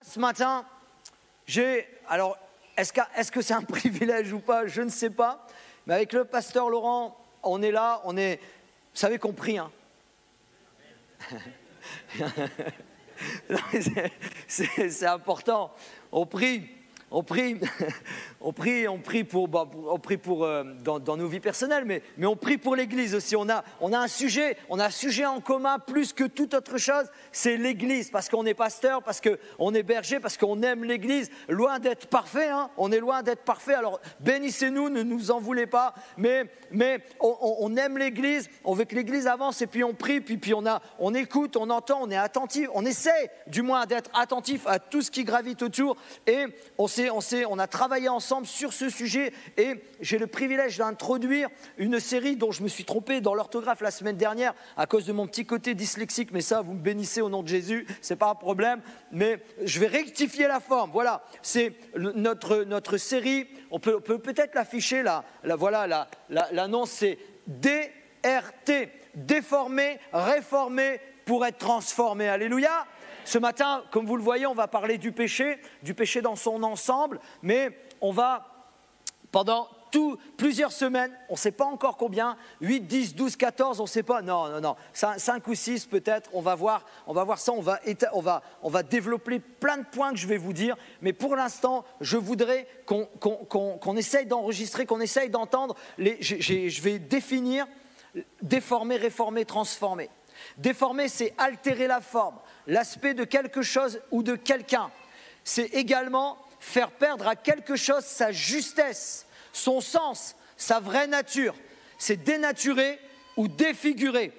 Ce matin, alors, est-ce que c'est un privilège ou pas? Je ne sais pas. Mais avec le pasteur Laurent, on est là, vous savez qu'on prie, hein. C'est important. On prie pour dans nos vies personnelles, mais on prie pour l'Église aussi. On a un sujet en commun plus que toute autre chose, c'est l'Église, parce qu'on est pasteur, parce qu'on est berger, parce qu'on aime l'Église, loin d'être parfait, hein, on est loin d'être parfait. Alors bénissez-nous, ne nous en voulez pas, mais on aime l'Église, on veut que l'Église avance, et puis on prie, puis on écoute, on entend, on est attentif, on essaie du moins d'être attentif à tout ce qui gravite autour, et on a travaillé ensemble sur ce sujet, et j'ai le privilège d'introduire une série dont je me suis trompé dans l'orthographe la semaine dernière à cause de mon petit côté dyslexique, mais ça, vous me bénissez au nom de Jésus, c'est pas un problème, mais je vais rectifier la forme. Voilà, c'est notre série, on peut peut-être l'afficher là, voilà, l'annonce, c'est DRT, déformé, réformé pour être transformé. Alléluia. Ce matin, comme vous le voyez, on va parler du péché dans son ensemble, mais on va, pendant plusieurs semaines, on ne sait pas encore combien, 8, 10, 12, 14, on ne sait pas, non, 5 ou 6 peut-être, on va voir ça, on va développer plein de points que je vais vous dire, mais pour l'instant, je voudrais qu'on essaye d'enregistrer, qu'on essaye d'entendre, je vais définir, déformer, réformer, transformer. Déformer, c'est altérer la forme, l'aspect de quelque chose ou de quelqu'un. C'est également faire perdre à quelque chose sa justesse, son sens, sa vraie nature. C'est dénaturer ou défigurer.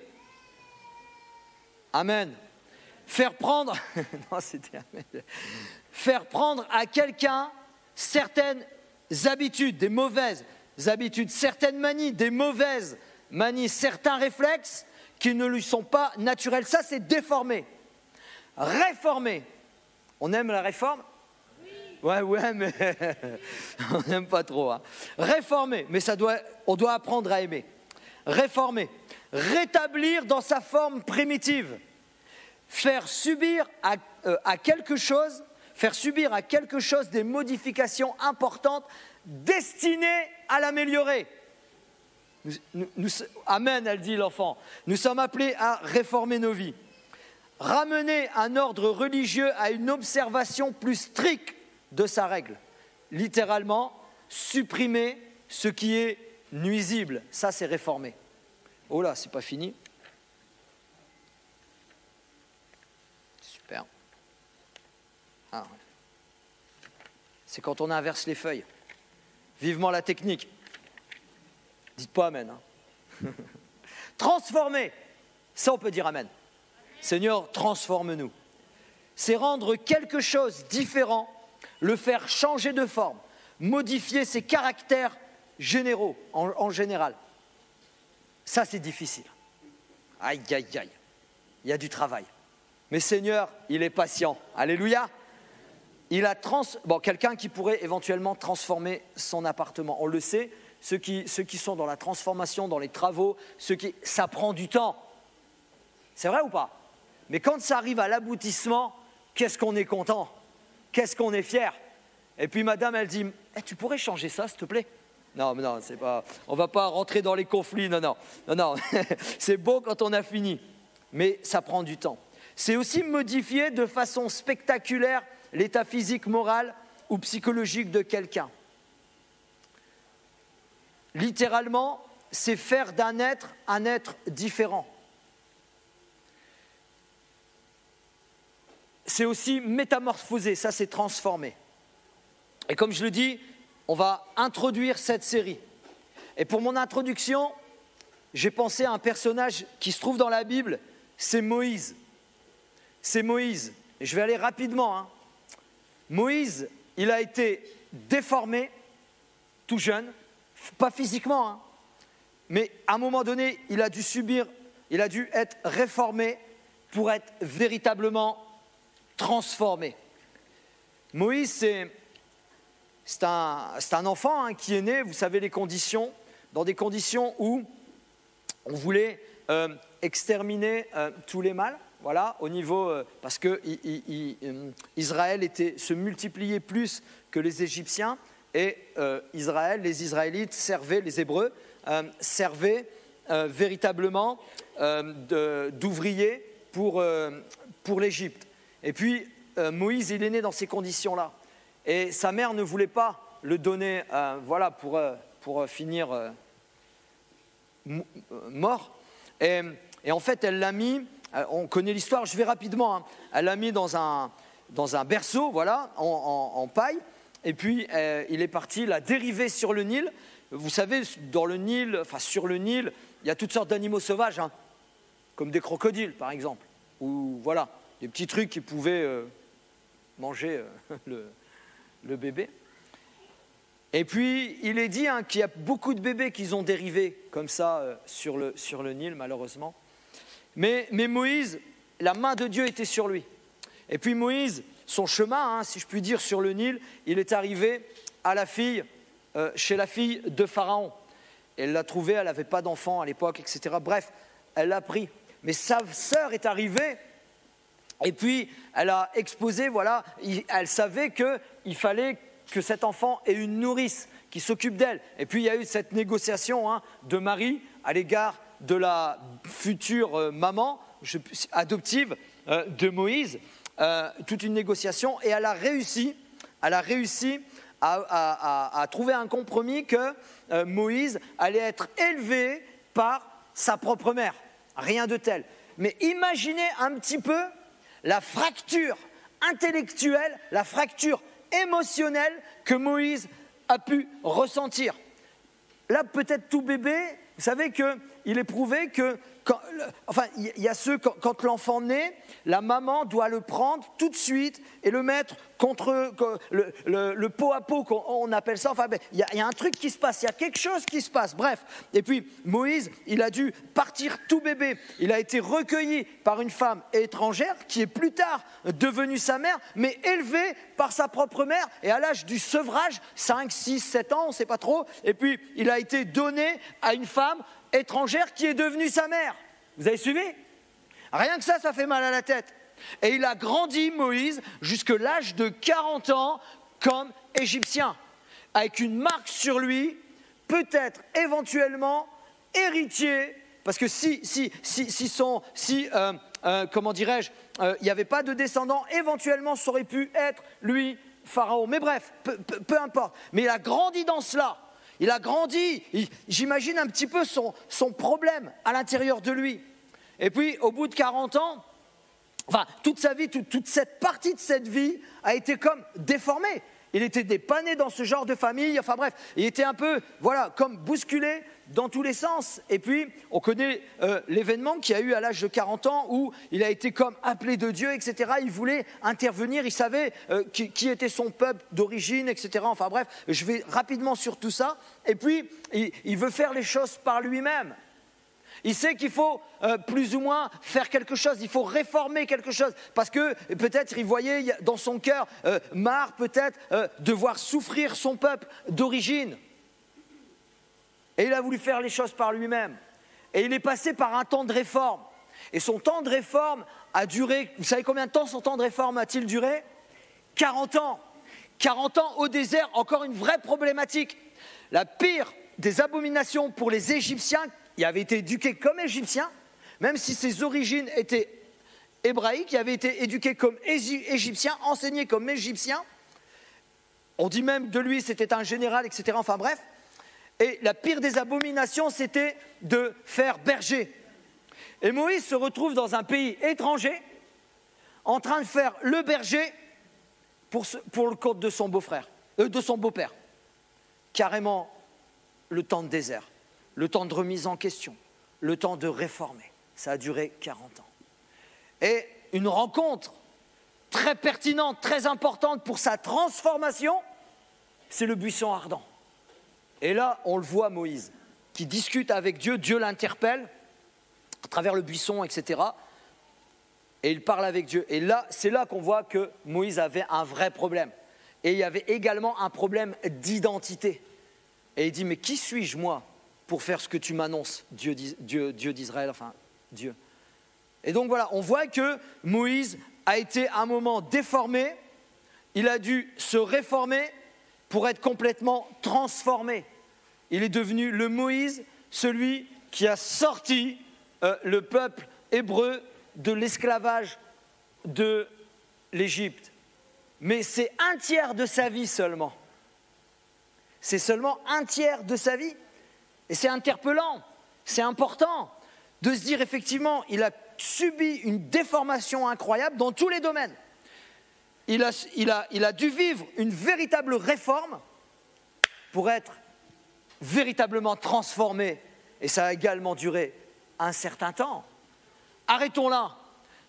Amen. Faire prendre à quelqu'un certaines habitudes, des mauvaises habitudes, certaines manies, des mauvaises manies, certains réflexes qui ne lui sont pas naturels. Ça, c'est déformer. Réformer. On aime la réforme ? Oui. Ouais, mais on n'aime pas trop. Hein. Réformer, mais on doit apprendre à aimer. Réformer. Rétablir dans sa forme primitive. Faire subir à quelque chose des modifications importantes destinées à l'améliorer. Amen, elle dit l'enfant. Nous sommes appelés à réformer nos vies. Ramener un ordre religieux à une observation plus stricte de sa règle. Littéralement, supprimer ce qui est nuisible. Ça, c'est réformer. Oh là, c'est pas fini. Super. Ah. C'est quand on inverse les feuilles. Vivement la technique. Dites pas amen. Hein. Transformer, ça on peut dire amen. Seigneur, transforme-nous. C'est rendre quelque chose différent, le faire changer de forme, modifier ses caractères généraux, en général. Ça c'est difficile. Aïe, il y a du travail. Mais Seigneur, il est patient. Alléluia. Quelqu'un qui pourrait éventuellement transformer son appartement, on le sait. Ceux qui sont dans la transformation, dans les travaux, ça prend du temps. C'est vrai ou pas? Mais quand ça arrive à l'aboutissement, qu'est-ce qu'on est content? Qu'est-ce qu'on est fier? Et puis madame, elle dit, tu pourrais changer ça, s'il te plaît? Non, c'est pas. On ne va pas rentrer dans les conflits, non. C'est beau quand on a fini, mais ça prend du temps. C'est aussi modifier de façon spectaculaire l'état physique, moral ou psychologique de quelqu'un. Littéralement, c'est faire d'un être un être différent. C'est aussi métamorphoser, ça c'est transformer. Et comme je le dis, on va introduire cette série. Et pour mon introduction, j'ai pensé à un personnage qui se trouve dans la Bible, c'est Moïse. C'est Moïse. Et je vais aller rapidement. Hein. Moïse, il a été déformé, tout jeune, pas physiquement, hein, mais à un moment donné, il a dû être réformé pour être véritablement transformé. Moïse, c'est un enfant qui est né, vous savez les conditions, dans des conditions où on voulait exterminer tous les mâles, voilà, au niveau, parce que Israël se multipliait plus que les Égyptiens, et les Israélites servaient, les Hébreux, servaient véritablement d'ouvriers pour l'Égypte. Et puis Moïse, il est né dans ces conditions-là. Et sa mère ne voulait pas le donner voilà, pour finir mort. Et en fait, elle l'a mis, on connaît l'histoire, je vais rapidement, elle l'a mis dans un berceau, voilà, en paille. Et puis, il est parti, l'a dérivé sur le Nil. Vous savez, sur le Nil, il y a toutes sortes d'animaux sauvages, comme des crocodiles, par exemple. Ou voilà, des petits trucs qui pouvaient manger le bébé. Et puis, il est dit qu'il y a beaucoup de bébés qui ont dérivé comme ça sur le Nil, malheureusement. Mais Moïse, la main de Dieu était sur lui. Et puis Moïse, son chemin, si je puis dire, sur le Nil, il est arrivé chez la fille de Pharaon. Elle l'a trouvée, elle n'avait pas d'enfant à l'époque, etc. Bref, elle l'a pris. Mais sa sœur est arrivée, et puis elle a exposé, voilà, elle savait qu'il fallait que cet enfant ait une nourrice qui s'occupe d'elle. Et puis il y a eu cette négociation de Marie à l'égard de la future maman adoptive de Moïse, toute une négociation, et elle a réussi à trouver un compromis que Moïse allait être élevé par sa propre mère. Rien de tel. Mais imaginez un petit peu la fracture intellectuelle, la fracture émotionnelle que Moïse a pu ressentir. Là, peut-être tout bébé, vous savez qu'il est prouvé que, il y a quand l'enfant naît, la maman doit le prendre tout de suite et le mettre contre le pot à pot, on appelle ça. Il y a un truc qui se passe, il y a quelque chose qui se passe. Bref, et puis Moïse, il a dû partir tout bébé. Il a été recueilli par une femme étrangère qui est plus tard devenue sa mère, mais élevé par sa propre mère. Et à l'âge du sevrage, 5, 6, 7 ans, on ne sait pas trop. Et puis, il a été donné à une femme étrangère qui est devenue sa mère. Vous avez suivi ? Rien que ça fait mal à la tête. Et il a grandi, Moïse, jusqu'à l'âge de 40 ans comme Égyptien, avec une marque sur lui, peut-être éventuellement héritier, parce que comment dirais-je, il n'y avait pas de descendant, éventuellement ça aurait pu être lui, Pharaon. Mais bref, peu importe. Mais il a grandi dans cela. Il a grandi, j'imagine un petit peu son problème à l'intérieur de lui. Et puis, au bout de 40 ans, toute sa vie, toute cette partie de cette vie a été comme déformée. Il était dépanné dans ce genre de famille, il était un peu, comme bousculé dans tous les sens. Et puis, on connaît l'événement qu'il y a eu à l'âge de 40 ans où il a été comme appelé de Dieu, etc. Il voulait intervenir, il savait qui était son peuple d'origine, etc. Je vais rapidement sur tout ça. Et puis, il veut faire les choses par lui-même. Il sait qu'il faut plus ou moins faire quelque chose, il faut réformer quelque chose, parce que peut-être il voyait dans son cœur marre peut-être de voir souffrir son peuple d'origine. Et il a voulu faire les choses par lui-même. Et il est passé par un temps de réforme. Et son temps de réforme a duré, vous savez combien de temps son temps de réforme a-t-il duré ? 40 ans. 40 ans au désert, encore une vraie problématique. La pire des abominations pour les Égyptiens, il avait été éduqué comme Égyptien, même si ses origines étaient hébraïques, il avait été éduqué comme Égyptien, enseigné comme Égyptien. On dit même de lui, c'était un général, etc. Et la pire des abominations, c'était de faire berger. Et Moïse se retrouve dans un pays étranger, en train de faire le berger pour le compte de son beau-frère, de son beau-père. Carrément, le temps de désert. Le temps de remise en question, le temps de réformer. Ça a duré 40 ans. Et une rencontre très pertinente, très importante pour sa transformation, c'est le buisson ardent. Et là, on le voit Moïse. qui discute avec Dieu, Dieu l'interpelle à travers le buisson, etc. Et il parle avec Dieu. Et là, c'est là qu'on voit que Moïse avait un vrai problème. Et il y avait également un problème d'identité. Et il dit, mais qui suis-je moi pour faire ce que tu m'annonces, Dieu d'Israël, enfin Dieu. Et donc voilà, on voit que Moïse a été à un moment déformé, il a dû se réformer pour être complètement transformé. Il est devenu le Moïse, celui qui a sorti le peuple hébreu de l'esclavage de l'Égypte. Mais c'est un tiers de sa vie seulement. C'est seulement un tiers de sa vie. Et c'est interpellant, c'est important de se dire effectivement, il a subi une déformation incroyable dans tous les domaines. Il a dû vivre une véritable réforme pour être véritablement transformé. Et ça a également duré un certain temps. Arrêtons là.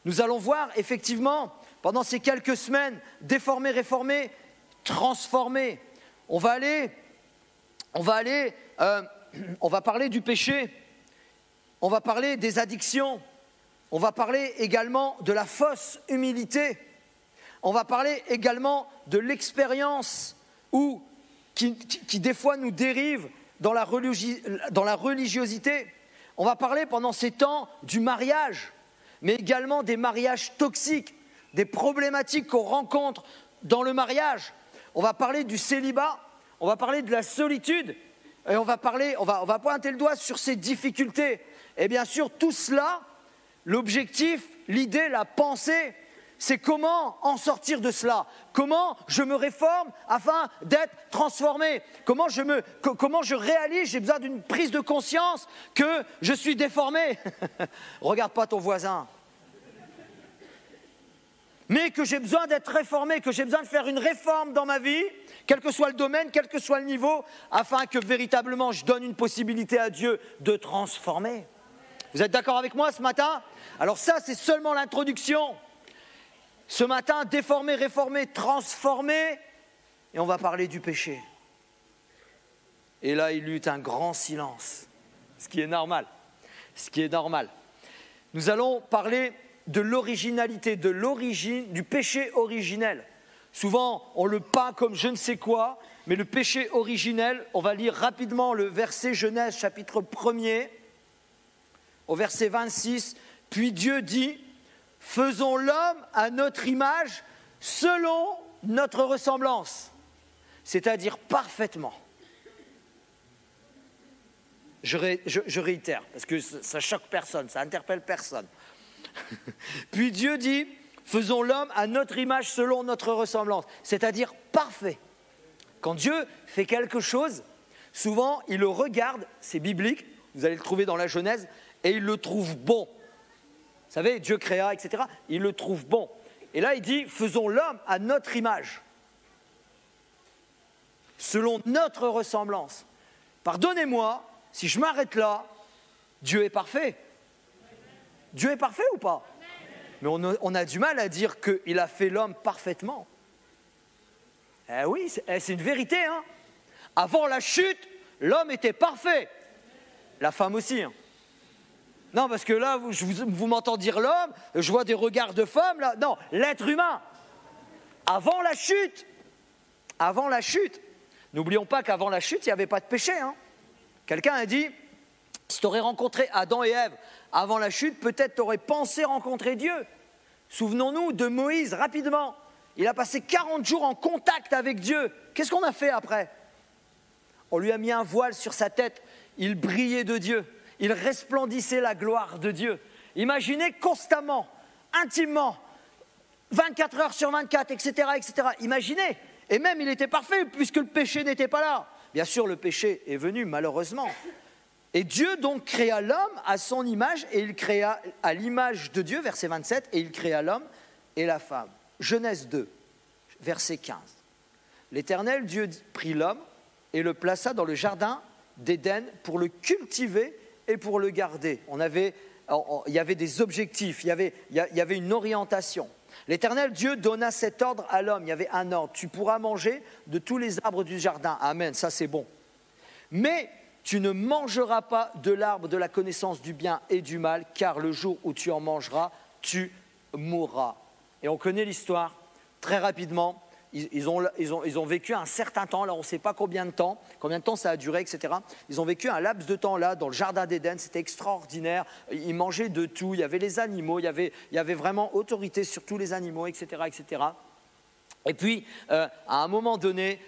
Nous allons voir effectivement, pendant ces quelques semaines, déformé, réformé, transformé. On va parler du péché, on va parler des addictions, on va parler également de la fausse humilité, on va parler également de l'expérience qui des fois nous dérive dans la religiosité. On va parler pendant ces temps du mariage, mais également des mariages toxiques, des problématiques qu'on rencontre dans le mariage. On va parler du célibat, on va parler de la solitude, et on va pointer le doigt sur ces difficultés. Et bien sûr, tout cela, l'objectif, l'idée, la pensée, c'est comment en sortir de cela. Comment je me réforme afin d'être transformé. Comment je réalise, j'ai besoin d'une prise de conscience que je suis déformé. Regarde pas ton voisin. Mais que j'ai besoin d'être réformé, que j'ai besoin de faire une réforme dans ma vie, quel que soit le domaine, quel que soit le niveau, afin que véritablement je donne une possibilité à Dieu de transformer. Vous êtes d'accord avec moi ce matin? Alors ça, c'est seulement l'introduction. Ce matin, déformé, réformé, transformé, et on va parler du péché. Et là, il y eut un grand silence, ce qui est normal. Nous allons parler de l'originalité, de l'origine, du péché originel. Souvent, on le peint comme je ne sais quoi, mais le péché originel, on va lire rapidement le verset Genèse, chapitre 1er, au verset 26. « Puis Dieu dit, faisons l'homme à notre image, selon notre ressemblance. » C'est-à-dire parfaitement. Je réitère, parce que ça choque personne, ça interpelle personne. Puis Dieu dit, faisons l'homme à notre image selon notre ressemblance, c'est-à-dire parfait. Quand Dieu fait quelque chose, souvent il le regarde, c'est biblique, vous allez le trouver dans la Genèse, et il le trouve bon. Vous savez, Dieu créa, etc., il le trouve bon. Et là il dit, faisons l'homme à notre image, selon notre ressemblance. Pardonnez-moi, si je m'arrête là, Dieu est parfait. Dieu est parfait ou pas? Mais on a du mal à dire qu'il a fait l'homme parfaitement. Eh oui, c'est une vérité. Hein. Avant la chute, l'homme était parfait. La femme aussi. Hein. Non, parce que là, vous m'entendez dire l'homme, je vois des regards de femme. Là. Non, l'être humain. Avant la chute. N'oublions pas qu'avant la chute, il n'y avait pas de péché. Hein. Quelqu'un a dit, si tu aurais rencontré Adam et Ève avant la chute, peut-être tu aurais pensé rencontrer Dieu. Souvenons-nous de Moïse, rapidement. Il a passé 40 jours en contact avec Dieu. Qu'est-ce qu'on a fait après? On lui a mis un voile sur sa tête. Il brillait de Dieu. Il resplendissait la gloire de Dieu. Imaginez constamment, intimement, 24 heures sur 24, etc., etc. Imaginez. Et même, il était parfait puisque le péché n'était pas là. Bien sûr, le péché est venu, malheureusement. Et Dieu donc créa l'homme à son image, et il créa à l'image de Dieu, verset 27, et il créa l'homme et la femme. Genèse 2, verset 15. L'Éternel Dieu prit l'homme et le plaça dans le jardin d'Éden pour le cultiver et pour le garder. Il y avait des objectifs, il y avait une orientation. L'Éternel Dieu donna cet ordre à l'homme, il y avait un ordre. Tu pourras manger de tous les arbres du jardin. Amen, ça c'est bon. Mais tu ne mangeras pas de l'arbre de la connaissance du bien et du mal, car le jour où tu en mangeras, tu mourras. Et on connaît l'histoire très rapidement. Ils ont vécu un certain temps, là on ne sait pas combien de temps ça a duré, etc. Ils ont vécu un laps de temps là dans le jardin d'Éden, c'était extraordinaire. Ils mangeaient de tout, il y avait les animaux, il y avait vraiment autorité sur tous les animaux, etc. etc. Et puis, à un moment donné,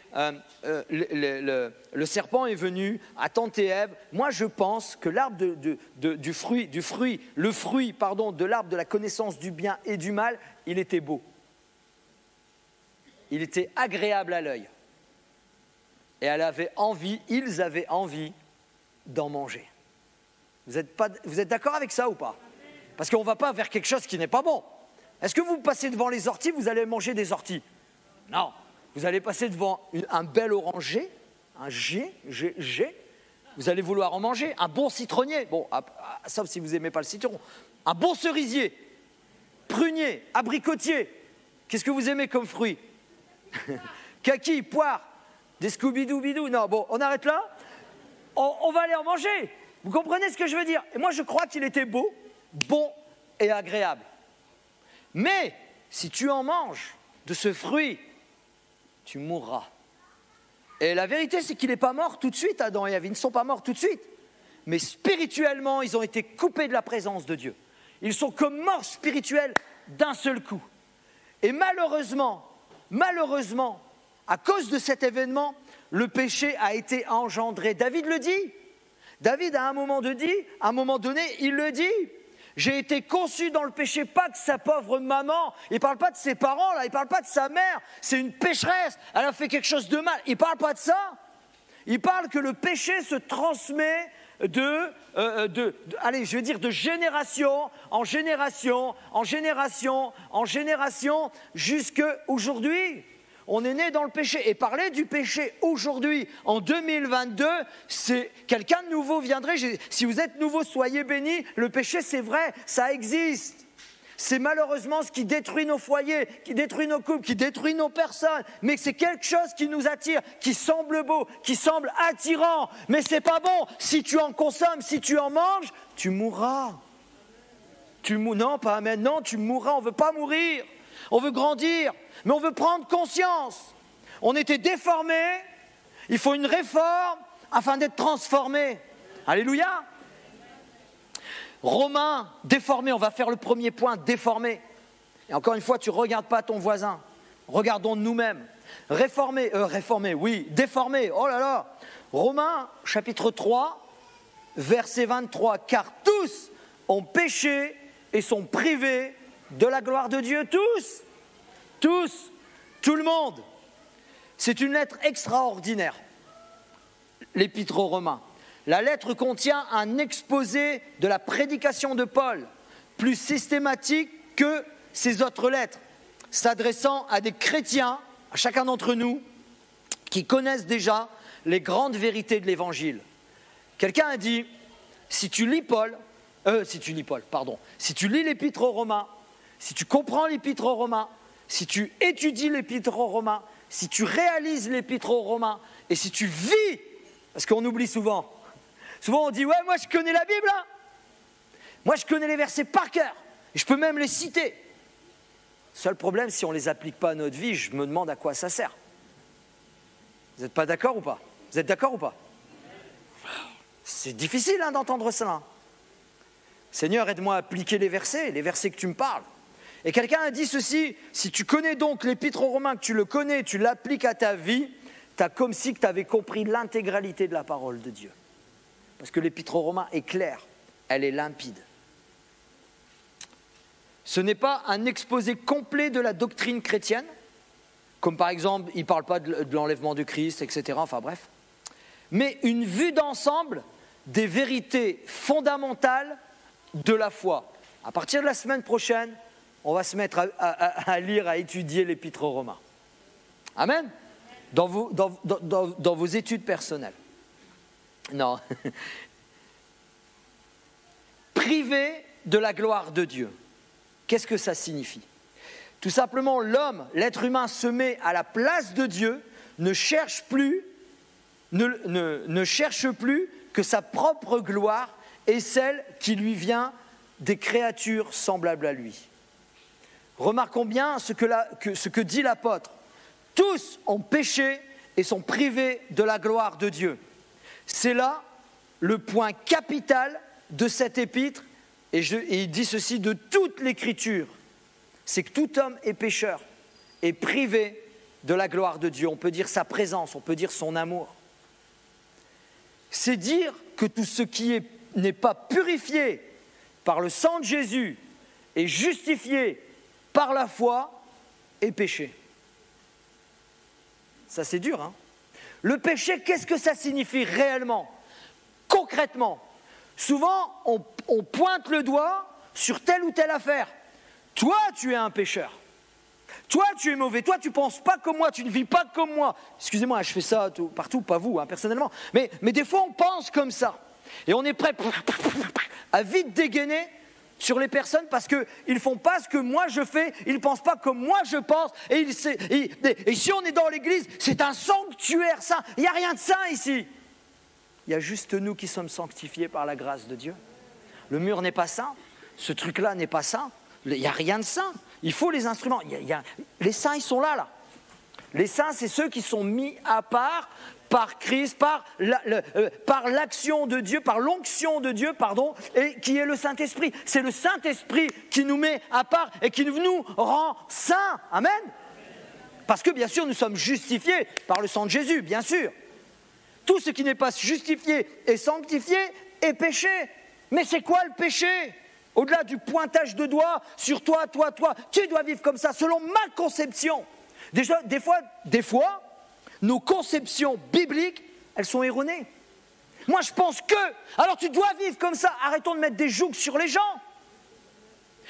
le serpent est venu à tenter Ève. Moi, je pense que l'arbre le fruit de l'arbre de la connaissance du bien et du mal, il était beau. Il était agréable à l'œil. Et ils avaient envie d'en manger. Vous êtes d'accord avec ça ou pas? Parce qu'on ne va pas vers quelque chose qui n'est pas bon. Est-ce que vous passez devant les orties, vous allez manger des orties? Non. Vous allez passer devant un bel oranger, un G, vous allez vouloir en manger. Un bon citronnier, bon, sauf si vous n'aimez pas le citron. Un bon cerisier, prunier, abricotier. Qu'est-ce que vous aimez comme fruit? Kaki, poire, des Scooby-Doo-bidou. Non, bon, on arrête là. On va aller en manger. Vous comprenez ce que je veux dire? Et moi, je crois qu'il était beau, bon et agréable. Mais si tu en manges de ce fruit, tu mourras. Et la vérité, c'est qu'il n'est pas mort tout de suite, Adam et Ève. Ils ne sont pas morts tout de suite. Mais spirituellement, ils ont été coupés de la présence de Dieu. Ils sont comme morts spirituels d'un seul coup. Et malheureusement, à cause de cet événement, le péché a été engendré. David le dit. David, à un moment donné, il le dit. J'ai été conçu dans le péché, pas de sa pauvre maman. Il ne parle pas de ses parents, là. Il ne parle pas de sa mère. C'est une pécheresse. Elle a fait quelque chose de mal. Il ne parle pas de ça. Il parle que le péché se transmet de génération en génération, jusqu'à aujourd'hui. On est né dans le péché. Et parler du péché aujourd'hui, en 2022, c'est quelqu'un de nouveau viendrait. Si vous êtes nouveau, soyez bénis. Le péché, c'est vrai, ça existe. C'est malheureusement ce qui détruit nos foyers, qui détruit nos couples, qui détruit nos personnes. Mais c'est quelque chose qui nous attire, qui semble beau, qui semble attirant. Mais c'est pas bon. Si tu en consommes, si tu en manges, tu mourras. Non, pas amen. Non, tu mourras. On ne veut pas mourir. On veut grandir. Mais on veut prendre conscience. On était déformés. Il faut une réforme afin d'être transformés. Alléluia. Romains, déformés, on va faire le premier point, déformés. Et encore une fois, tu ne regardes pas ton voisin, regardons nous-mêmes. Réformés, oui, déformés, oh là là. Romains, chapitre 3, verset 23, car tous ont péché et sont privés de la gloire de Dieu, tous, tout le monde. C'est une lettre extraordinaire, l'épître aux Romains. La lettre contient un exposé de la prédication de Paul, plus systématique que ses autres lettres, s'adressant à des chrétiens, à chacun d'entre nous, qui connaissent déjà les grandes vérités de l'Évangile. Quelqu'un a dit, si tu lis l'épître aux Romains, si tu comprends l'épître aux Romains, si tu étudies l'épître aux Romains, si tu réalises l'épître aux Romains, et si tu vis, parce qu'on oublie souvent on dit, ouais, moi je connais la Bible, hein. Moi je connais les versets par cœur, et je peux même les citer. Seul problème, si on ne les applique pas à notre vie, je me demande à quoi ça sert. Vous n'êtes pas d'accord ou pas? Vous êtes d'accord ou pas? C'est difficile d'entendre cela. Seigneur, aide-moi à appliquer les versets que tu me parles. Et quelqu'un a dit ceci, si tu connais donc l'épître aux Romains, que tu le connais, tu l'appliques à ta vie, tu as comme si tu avais compris l'intégralité de la parole de Dieu. Parce que l'épître aux Romains est claire, elle est limpide. Ce n'est pas un exposé complet de la doctrine chrétienne, comme par exemple, il ne parle pas de l'enlèvement de Christ, etc., enfin bref, mais une vue d'ensemble des vérités fondamentales de la foi. À partir de la semaine prochaine, on va se mettre à lire, à étudier l'épître aux Romains. Amen. Dans vos études personnelles. Non. Privé de la gloire de Dieu. Qu'est-ce que ça signifie? Tout simplement, l'homme, l'être humain se met à la place de Dieu, ne cherche plus que sa propre gloire est celle qui lui vient des créatures semblables à lui. Remarquons bien ce que dit l'apôtre. Tous ont péché et sont privés de la gloire de Dieu. C'est là le point capital de cette épître, et il dit ceci de toute l'Écriture, c'est que tout homme est pécheur et privé de la gloire de Dieu. On peut dire sa présence, on peut dire son amour. C'est dire que tout ce qui n'est pas purifié par le sang de Jésus et justifié par la foi est péché. Ça c'est dur, hein ? Le péché, qu'est-ce que ça signifie réellement, concrètement ? Souvent, on pointe le doigt sur telle ou telle affaire. Toi, tu es un pécheur. Toi, tu es mauvais. Toi, tu ne penses pas comme moi. Tu ne vis pas comme moi. Excusez-moi, je fais ça partout, pas vous, hein, personnellement. Mais des fois, on pense comme ça. Et on est prêt à vite dégainer sur les personnes parce qu'ils ne font pas ce que moi je fais. Ils ne pensent pas comme moi je pense. Et si on est dans l'église, c'est un sanctuaire saint. Il n'y a rien de saint ici. Il y a juste nous qui sommes sanctifiés par la grâce de Dieu. Le mur n'est pas saint. Ce truc-là n'est pas saint. Il n'y a rien de saint. Il faut les instruments. Les saints, ils sont là. Les saints, c'est ceux qui sont mis à part par Christ, par l'action de Dieu, par l'onction de Dieu, et qui est le Saint-Esprit. C'est le Saint-Esprit qui nous met à part et qui nous rend saints. Amen. Parce que bien sûr, nous sommes justifiés par le sang de Jésus, bien sûr. Tout ce qui n'est pas justifié et sanctifié est péché. Mais c'est quoi le péché ? Au-delà du pointage de doigts sur toi, tu dois vivre comme ça, selon ma conception. Déjà, des fois, nos conceptions bibliques, elles sont erronées. Moi, je pense que, alors tu dois vivre comme ça. Arrêtons de mettre des jougs sur les gens.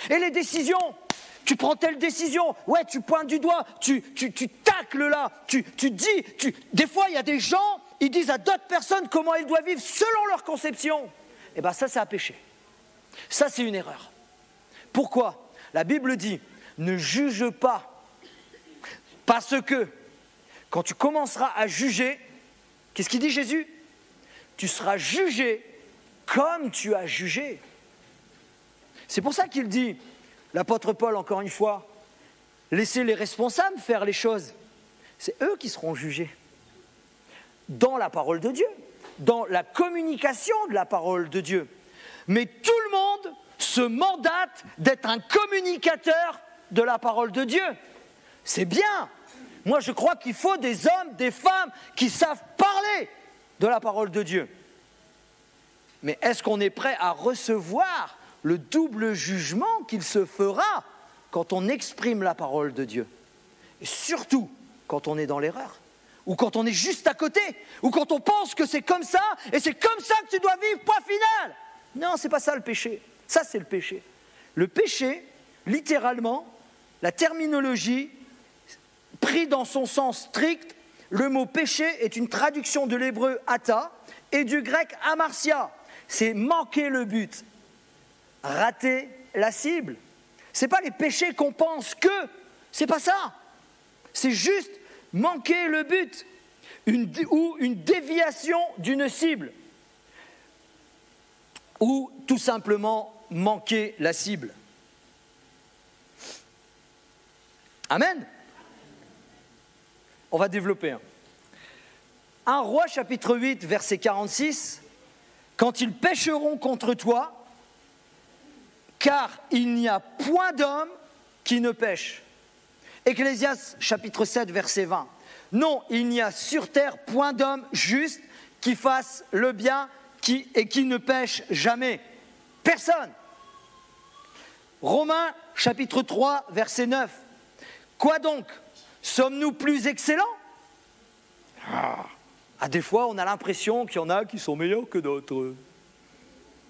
Et les décisions, tu prends telle décision, ouais, tu pointes du doigt, tu tacles là, tu dis. Des fois, il y a des gens, ils disent à d'autres personnes comment ils doivent vivre selon leur conception. Eh bien, ça, c'est un péché. Ça, c'est une erreur. Pourquoi ? La Bible dit, ne juge pas. Parce que, quand tu commenceras à juger, qu'est-ce qu'il dit Jésus ? Tu seras jugé comme tu as jugé. C'est pour ça qu'il dit, l'apôtre Paul, encore une fois, laissez les responsables faire les choses. C'est eux qui seront jugés. Dans la parole de Dieu, dans la communication de la parole de Dieu. Mais tout le monde se mandate d'être un communicateur de la parole de Dieu. C'est bien. Moi, je crois qu'il faut des hommes, des femmes qui savent parler de la parole de Dieu. Mais est-ce qu'on est prêt à recevoir le double jugement qu'il se fera quand on exprime la parole de Dieu ? Et surtout, quand on est dans l'erreur, ou quand on est juste à côté, ou quand on pense que c'est comme ça, et c'est comme ça que tu dois vivre, point final. Non, c'est pas ça le péché. Ça, c'est le péché. Le péché, littéralement, la terminologie, pris dans son sens strict, le mot péché est une traduction de l'hébreu hata et du grec amartia. C'est manquer le but, rater la cible. C'est pas les péchés qu'on pense que, c'est pas ça. C'est juste manquer le but ou une déviation d'une cible. Ou tout simplement manquer la cible. Amen. On va développer. 1 Roi chapitre 8 verset 46. Quand ils pécheront contre toi, car il n'y a point d'homme qui ne pêche. Ecclésiaste chapitre 7 verset 20. Non, il n'y a sur terre point d'homme juste qui fasse le bien et qui ne pêche jamais. Personne. Romains chapitre 3 verset 9. Quoi donc ? Sommes-nous plus excellents ? Des fois, on a l'impression qu'il y en a qui sont meilleurs que d'autres.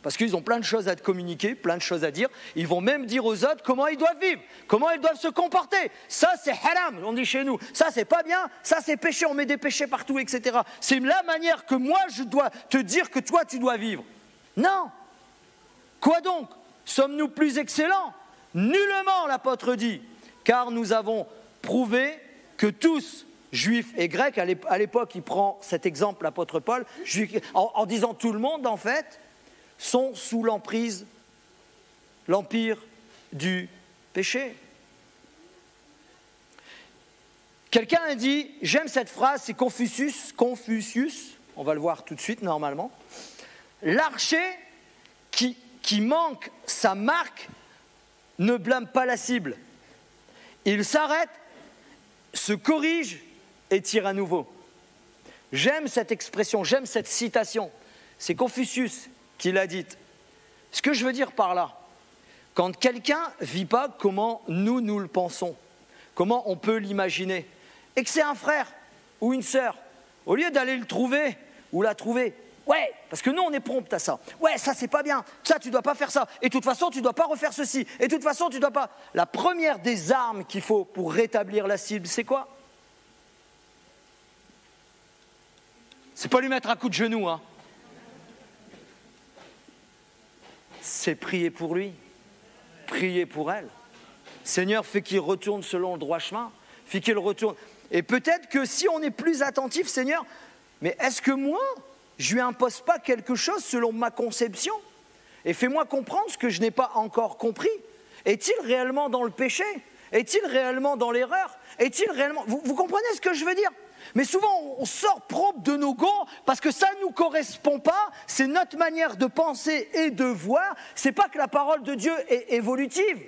Parce qu'ils ont plein de choses à te communiquer, plein de choses à dire. Ils vont même dire aux autres comment ils doivent vivre, comment ils doivent se comporter. Ça, c'est haram, on dit chez nous. Ça, c'est pas bien, ça, c'est péché, on met des péchés partout, etc. C'est la manière que moi, je dois te dire que toi, tu dois vivre. Non. Quoi donc ? Sommes-nous plus excellents ? Nullement, l'apôtre dit, car nous avons prouvé que tous juifs et grecs. À l'époque, il prend cet exemple, l'apôtre Paul, en disant tout le monde, en fait, sont sous l'empire du péché. Quelqu'un a dit, j'aime cette phrase, c'est Confucius, on va le voir tout de suite normalement. L'archer qui manque sa marque ne blâme pas la cible. Il s'arrête, se corrige et tire à nouveau. J'aime cette expression, j'aime cette citation. C'est Confucius qui l'a dite. Ce que je veux dire par là, quand quelqu'un ne vit pas comment nous le pensons, comment on peut l'imaginer, et que c'est un frère ou une sœur, au lieu d'aller le trouver ou la trouver, ouais, parce que nous on est prompt à ça, ouais, ça c'est pas bien, ça tu dois pas faire ça, et de toute façon tu dois pas refaire ceci, et de toute façon tu dois pas... La première des armes qu'il faut pour rétablir la cible, c'est quoi? C'est pas lui mettre un coup de genou, hein. C'est prier pour lui, prier pour elle. Seigneur, fais qu'il retourne selon le droit chemin, fais qu'il retourne. Et peut-être que si on est plus attentif, Seigneur, mais est-ce que moi, je lui impose pas quelque chose selon ma conception? Et fais-moi comprendre ce que je n'ai pas encore compris. Est-il réellement dans le péché? Est-il réellement dans l'erreur? Est-il réellement... Vous comprenez ce que je veux dire? Mais souvent, on sort propre de nos gonds parce que ça ne nous correspond pas, c'est notre manière de penser et de voir. C'est pas que la parole de Dieu est évolutive.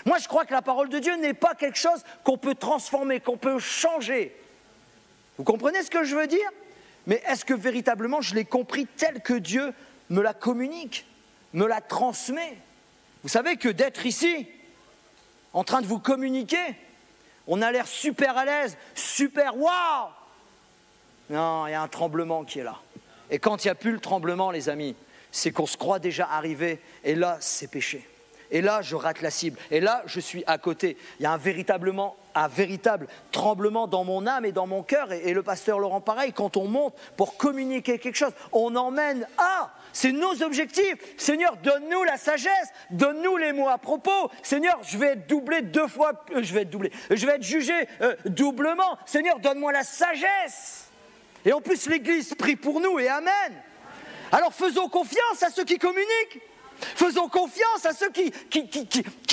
Moi, je crois que la parole de Dieu n'est pas quelque chose qu'on peut transformer, qu'on peut changer. Vous comprenez ce que je veux dire? Mais est-ce que véritablement je l'ai compris tel que Dieu me la communique, me la transmet? Vous savez que d'être ici, en train de vous communiquer, on a l'air super à l'aise, super waouh! Non, il y a un tremblement qui est là. Et quand il n'y a plus le tremblement, les amis, c'est qu'on se croit déjà arrivé, et là, c'est péché. Et là, je rate la cible. Et là, je suis à côté. Il y a un véritable tremblement dans mon âme et dans mon cœur. Et le pasteur Laurent, pareil, quand on monte pour communiquer quelque chose, on emmène c'est nos objectifs. Seigneur, donne-nous la sagesse, donne-nous les mots à propos. Seigneur, je vais être doublé je vais être jugé doublement. Seigneur, donne-moi la sagesse. Et en plus, l'Église prie pour nous et amen. Alors faisons confiance à ceux qui communiquent. Faisons confiance à ceux qui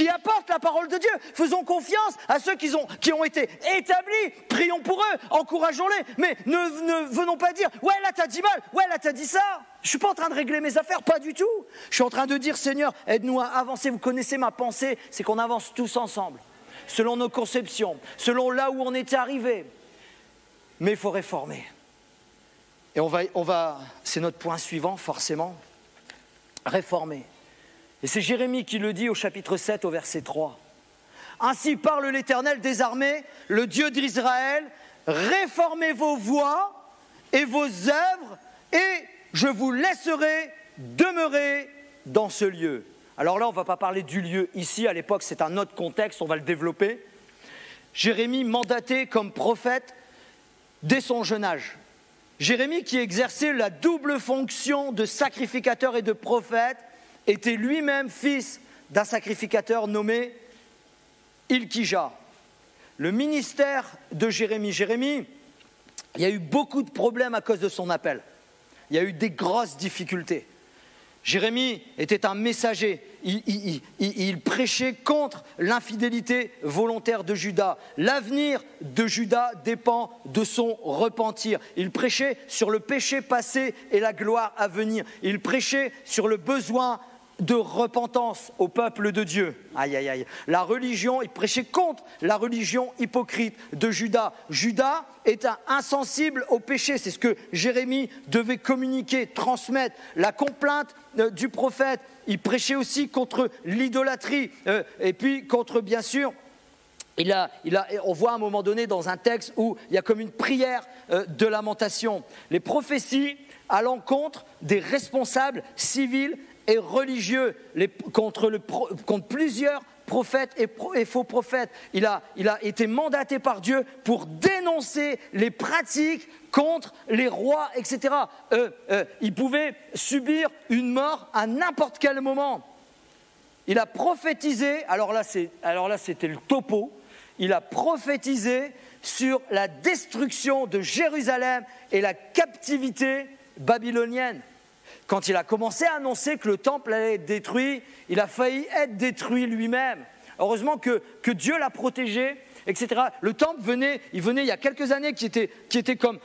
apportent la parole de Dieu. Faisons confiance à ceux qui ont été établis. Prions pour eux, encourageons-les. Mais ne venons pas dire « Ouais, là, t'as dit mal. Ouais, là, t'as dit ça. » Je ne suis pas en train de régler mes affaires, pas du tout. Je suis en train de dire « Seigneur, aide-nous à avancer. » Vous connaissez ma pensée, c'est qu'on avance tous ensemble, selon nos conceptions, selon là où on est arrivé. Mais il faut réformer. Et c'est notre point suivant, forcément. Réformer. Et c'est Jérémie qui le dit au chapitre 7 au verset 3. Ainsi parle l'Éternel des armées, le Dieu d'Israël, réformez vos voies et vos œuvres et je vous laisserai demeurer dans ce lieu. Alors là, on ne va pas parler du lieu ici, à l'époque c'est un autre contexte, on va le développer. Jérémie mandaté comme prophète dès son jeune âge. Jérémie qui exerçait la double fonction de sacrificateur et de prophète était lui-même fils d'un sacrificateur nommé Hilkija. Le ministère de Jérémie, il y a eu beaucoup de problèmes à cause de son appel. Il y a eu des grosses difficultés. Jérémie était un messager, il prêchait contre l'infidélité volontaire de Juda. L'avenir de Juda dépend de son repentir. Il prêchait sur le péché passé et la gloire à venir. Il prêchait sur le besoin de repentance au peuple de Dieu. Aïe, aïe, aïe. La religion, il prêchait contre la religion hypocrite de Juda. Juda est insensible au péché. C'est ce que Jérémie devait communiquer, transmettre. La complainte du prophète, il prêchait aussi contre l'idolâtrie. Et puis contre, bien sûr, on voit à un moment donné dans un texte où il y a comme une prière de lamentation. Les prophéties à l'encontre des responsables civils et religieux contre plusieurs prophètes et faux prophètes. Il a été mandaté par Dieu pour dénoncer les pratiques contre les rois, etc. Il pouvait subir une mort à n'importe quel moment. Il a prophétisé, alors là c'était le topo, il a prophétisé sur la destruction de Jérusalem et la captivité babylonienne. Quand il a commencé à annoncer que le temple allait être détruit, il a failli être détruit lui-même. Heureusement que Dieu l'a protégé, etc. Le temple venait il y a quelques années qui était comme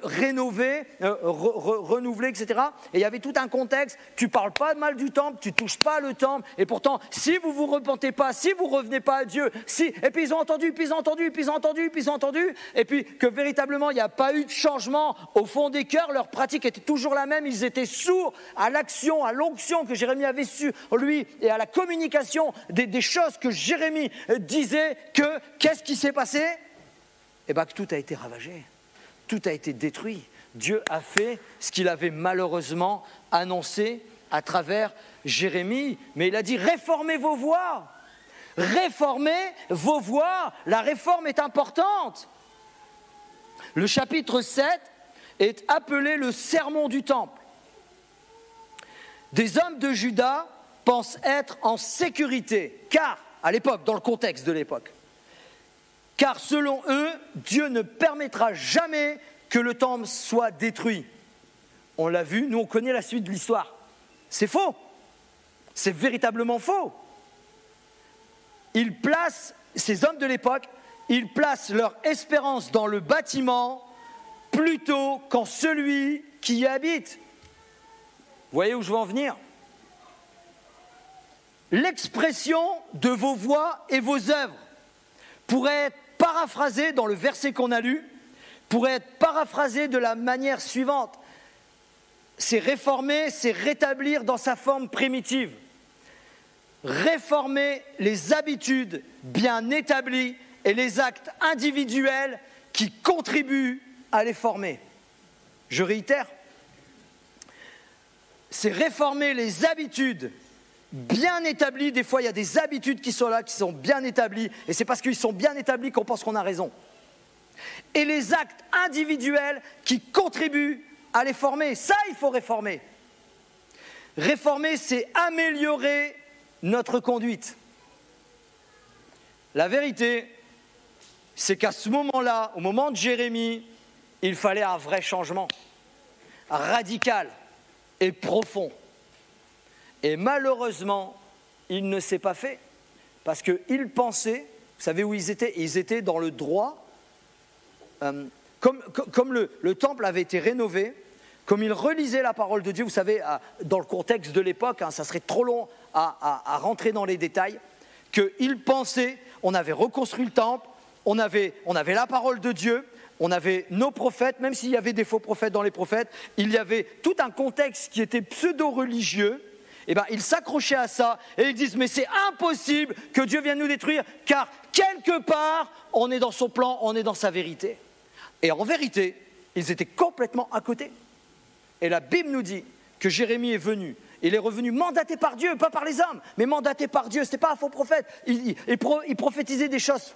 rénové, renouvelé, etc. Et il y avait tout un contexte. Tu ne parles pas de mal du temple, tu ne touches pas le temple. Et pourtant, si vous ne vous repentez pas, si vous ne revenez pas à Dieu, et puis ils ont entendu, et puis que véritablement il n'y a pas eu de changement au fond des cœurs, leur pratique était toujours la même. Ils étaient sourds à l'action, à l'onction que Jérémie avait su, lui, et à la communication des choses que Jérémie disait que qu'est-ce qui s'est passé ? Eh bien, que tout a été ravagé, tout a été détruit. Dieu a fait ce qu'il avait malheureusement annoncé à travers Jérémie. Mais il a dit, réformez vos voies. Réformez vos voies. La réforme est importante. Le chapitre 7 est appelé le sermon du temple. Des hommes de Juda pensent être en sécurité, car, à l'époque, dans le contexte de l'époque, car selon eux, Dieu ne permettra jamais que le temple soit détruit. On l'a vu, nous on connaît la suite de l'histoire. C'est faux. C'est véritablement faux. Ces hommes de l'époque, ils placent leur espérance dans le bâtiment plutôt qu'en celui qui y habite. Vous voyez où je veux en venir ? L'expression de vos voies et vos œuvres pourrait être paraphrasée dans le verset qu'on a lu, pourrait être paraphrasée de la manière suivante. C'est réformer, c'est rétablir dans sa forme primitive. Réformer les habitudes bien établies et les actes individuels qui contribuent à les former. Je réitère. C'est réformer les habitudes bien établis. Des fois, il y a des habitudes qui sont là, qui sont bien établies, et c'est parce qu'ils sont bien établis qu'on pense qu'on a raison. Et les actes individuels qui contribuent à les former, ça, il faut réformer. Réformer, c'est améliorer notre conduite. La vérité, c'est qu'à ce moment-là, au moment de Jérémie, il fallait un vrai changement, radical et profond. Et malheureusement, il ne s'est pas fait, parce qu'ils pensaient, vous savez où ils étaient dans le droit, comme le temple avait été rénové, comme ils relisaient la parole de Dieu, vous savez, dans le contexte de l'époque, ça serait trop long à rentrer dans les détails, qu'ils pensaient, on avait reconstruit le temple, on avait la parole de Dieu, on avait nos prophètes, même s'il y avait des faux prophètes dans les prophètes, il y avait tout un contexte qui était pseudo-religieux. Eh bien, ils s'accrochaient à ça et ils disent « Mais c'est impossible que Dieu vienne nous détruire, car quelque part, on est dans son plan, on est dans sa vérité. » Et en vérité, ils étaient complètement à côté. Et la Bible nous dit que Jérémie est venu. Il est revenu mandaté par Dieu, pas par les hommes, mais mandaté par Dieu. Ce n'était pas un faux prophète. Il prophétisait des choses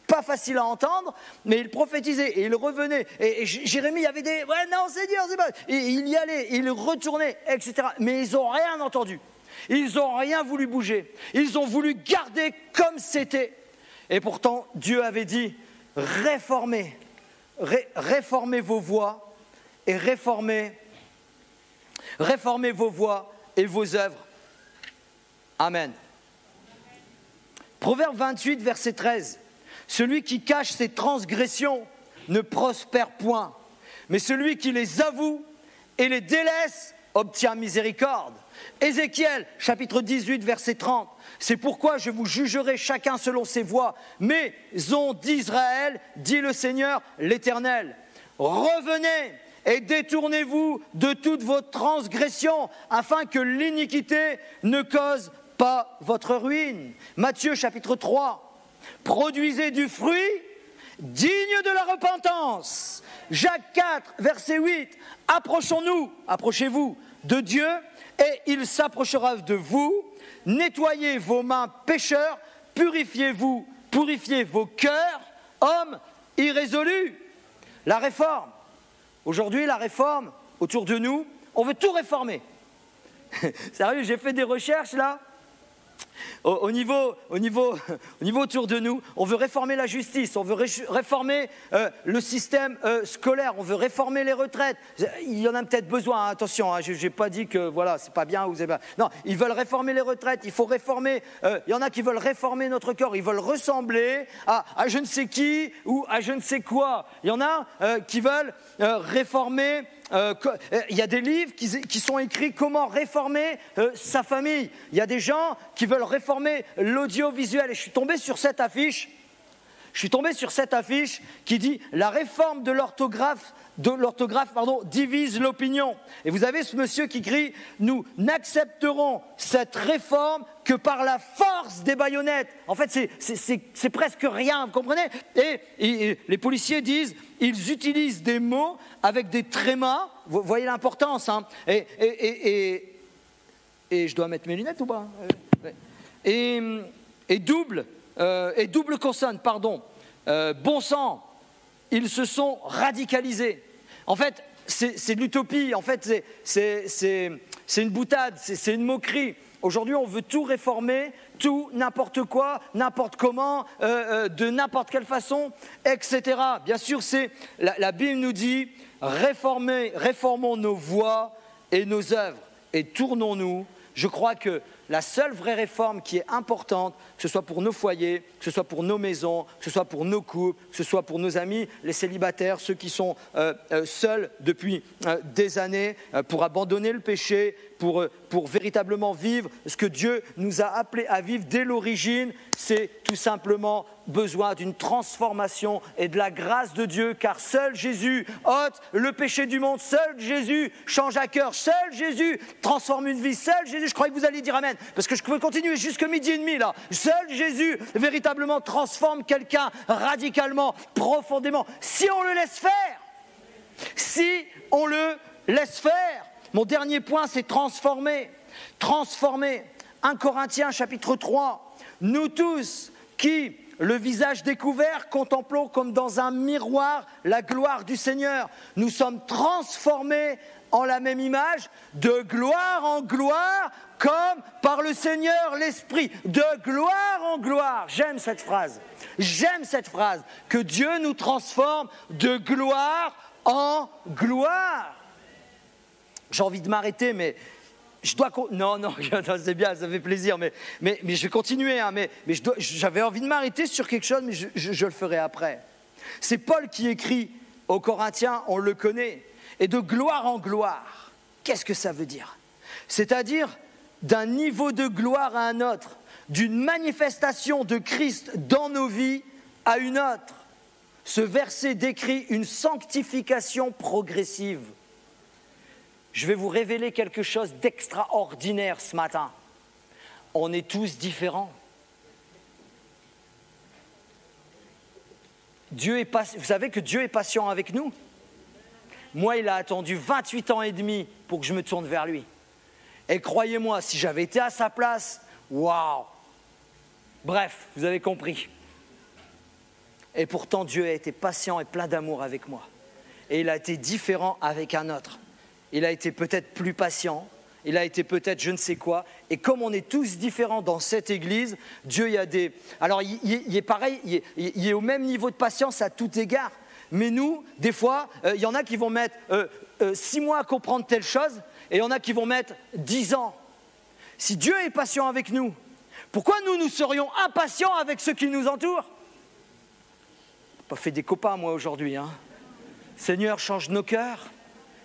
pas faciles à entendre, mais il prophétisait et il revenait. Et Jérémie avait des « Ouais, non, Seigneur, c'est pas... » Et il y allait, il retournait, etc. Mais ils n'ont rien entendu. Ils n'ont rien voulu bouger. Ils ont voulu garder comme c'était. Et pourtant, Dieu avait dit « Réformez vos voies et réformez vos voies et vos œuvres. » Amen. Proverbe 28, verset 13. Celui qui cache ses transgressions ne prospère point, mais celui qui les avoue et les délaisse obtient miséricorde. Ézéchiel, chapitre 18, verset 30. C'est pourquoi je vous jugerai chacun selon ses voies. Maison d'Israël, dit le Seigneur l'Éternel. Revenez et détournez-vous de toutes vos transgressions, afin que l'iniquité ne cause pas votre ruine. Matthieu, chapitre 3. Produisez du fruit digne de la repentance. Jacques 4, verset 8. Approchez-vous de Dieu et il s'approchera de vous. Nettoyez vos mains pécheurs, purifiez vos cœurs, hommes irrésolus. La réforme. Aujourd'hui, la réforme, autour de nous, on veut tout réformer. Sérieux, j'ai fait des recherches là. au niveau autour de nous, on veut réformer la justice, on veut réformer le système scolaire, on veut réformer les retraites. Il y en a peut-être besoin, hein, attention, hein, je n'ai pas dit que voilà, c'est pas bien ou c'est pas. Non, ils veulent réformer les retraites, il faut réformer. Il y en a qui veulent réformer notre corps, ils veulent ressembler à je ne sais qui ou à je ne sais quoi. Il y en a qui veulent réformer. Il y a des livres qui sont écrits comment réformer sa famille. Il y a des gens qui veulent réformer l'audiovisuel. Et je suis tombé sur cette affiche qui dit « La réforme de l'orthographe divise l'opinion ». Et vous avez ce monsieur qui crie « Nous n'accepterons cette réforme que par la force des baïonnettes ». En fait, c'est presque rien, vous comprenez ? Et les policiers disent « Ils utilisent des mots avec des trémas ». Vous voyez l'importance, hein ? Et je dois mettre mes lunettes ou pas ? Et double consonne, pardon. Bon sang, ils se sont radicalisés. En fait, c'est de l'utopie. En fait, c'est une boutade, c'est une moquerie. Aujourd'hui, on veut tout réformer, tout, n'importe quoi, n'importe comment, de n'importe quelle façon, etc. Bien sûr, la Bible nous dit réformons nos voies et nos œuvres et tournons-nous. Je crois que la seule vraie réforme qui est importante, que ce soit pour nos foyers, que ce soit pour nos maisons, que ce soit pour nos couples, que ce soit pour nos amis, les célibataires, ceux qui sont seuls depuis des années, pour abandonner le péché, pour véritablement vivre ce que Dieu nous a appelés à vivre dès l'origine, c'est tout simplement besoin d'une transformation et de la grâce de Dieu, car seul Jésus ôte le péché du monde, seul Jésus change à cœur, seul Jésus transforme une vie, seul Jésus, je croyais que vous alliez dire amen, parce que je peux continuer jusqu'à midi et demi là, seul Jésus véritablement transforme quelqu'un radicalement, profondément, si on le laisse faire, si on le laisse faire. Mon dernier point, c'est transformer. 1 Corinthiens chapitre 3, nous tous qui, le visage découvert, contemplons comme dans un miroir la gloire du Seigneur, nous sommes transformés en la même image, de gloire en gloire, comme par le Seigneur l'Esprit, de gloire en gloire. J'aime cette phrase, que Dieu nous transforme de gloire en gloire. J'ai envie de m'arrêter, mais je dois... Non, c'est bien, ça fait plaisir, mais je vais continuer. Hein, mais j'avais envie de m'arrêter sur quelque chose, mais je le ferai après. C'est Paul qui écrit aux Corinthiens, on le connaît, et de gloire en gloire. Qu'est-ce que ça veut dire ? C'est-à-dire d'un niveau de gloire à un autre, d'une manifestation de Christ dans nos vies à une autre. Ce verset décrit une sanctification progressive. Je vais vous révéler quelque chose d'extraordinaire ce matin. On est tous différents. Vous savez que Dieu est patient avec nous. Moi, il a attendu 28 ans et demi pour que je me tourne vers lui. Et croyez-moi, si j'avais été à sa place, waouh! Bref, vous avez compris. Et pourtant, Dieu a été patient et plein d'amour avec moi. Et il a été différent avec un autre. Il a été peut-être plus patient, il a été peut-être je ne sais quoi. Et comme on est tous différents dans cette église, Dieu, il y a des... Alors, il est pareil, il est au même niveau de patience à tout égard. Mais nous, des fois, il y en a qui vont mettre 6 mois à comprendre telle chose, et il y en a qui vont mettre 10 ans. Si Dieu est patient avec nous, pourquoi nous serions impatients avec ceux qui nous entourent ? Je n'ai pas fait des copains, moi, aujourd'hui. Hein. Seigneur, change nos cœurs.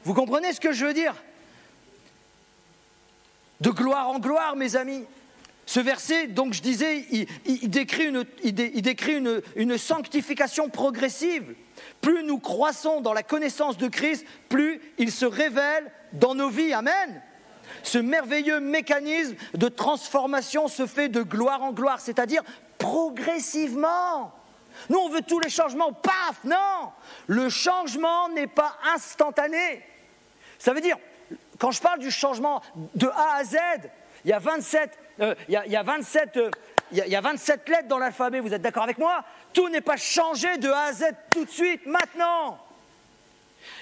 Vous comprenez ce que je veux dire ? De gloire en gloire, mes amis. Ce verset, donc je disais, il décrit une sanctification progressive. Plus nous croissons dans la connaissance de Christ, plus il se révèle dans nos vies. Amen. Ce merveilleux mécanisme de transformation se fait de gloire en gloire, c'est-à-dire progressivement. Nous, on veut tous les changements, paf, non. Le changement n'est pas instantané. Ça veut dire, quand je parle du changement de A à Z, il y a 27 lettres dans l'alphabet, vous êtes d'accord avec moi ? Tout n'est pas changé de A à Z tout de suite, maintenant.